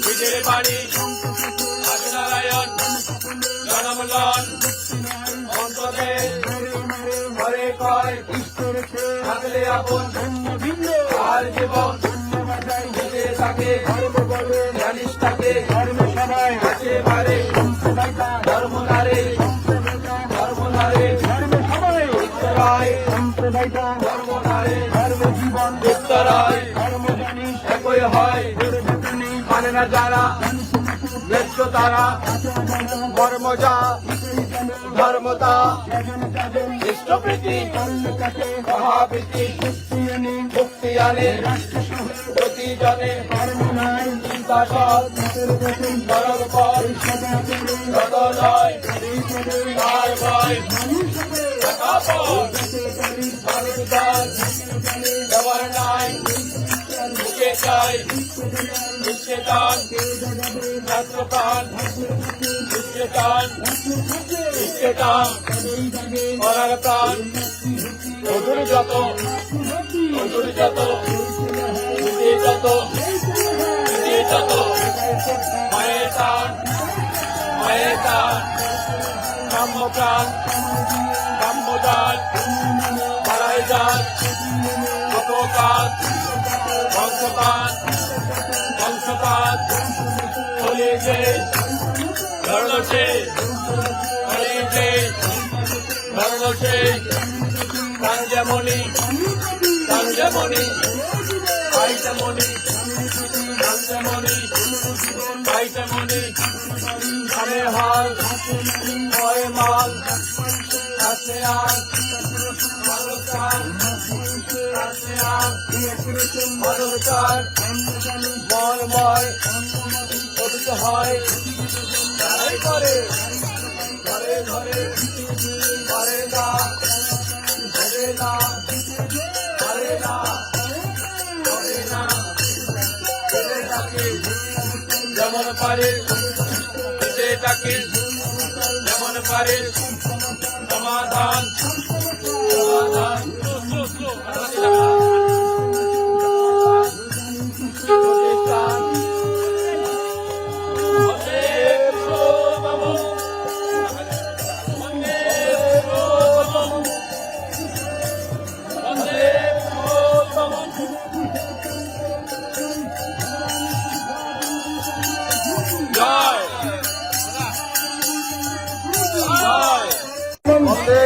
বিজয় বাড়ি নারায়ণ জনমলন অন্তরে ঘরে কয় থাকলে আপন আর জীবন নিজে থাকে জানিস থাকে কাছে বারে ধর্ম নারে উত্তরায় ধর্ম নারে উত্তরায় একই হয় মানে না যারা ন্যায্য তারা কর্মজা ধর্মতা ইষ্টপ্রীতি মহাপ্রীতি মুক্তি আনে প্রতিজনে চিন্তা সৎ নরক পর যত নয় তার ভয় দেওয়ার নাই মুখে চাই নিশ্চেতন ছাত্রপ্রাণ নিশ্চেতন করার প্রাণ অধুর যত মায়ের টান ব্রহ্মপ্রাণ ব্রহ্মদান হারাই যান অপকাত বংশপাত চলে যে ধরলছে কাঞ্জামণি পাইতামণি আমি হাল হয় মাল আছে আর মানুষার মনময় পবিত্র হয় তারাই করে ঘরে ঘরে করে না যেমন পারে যেমন পারে সমাধান বন্দে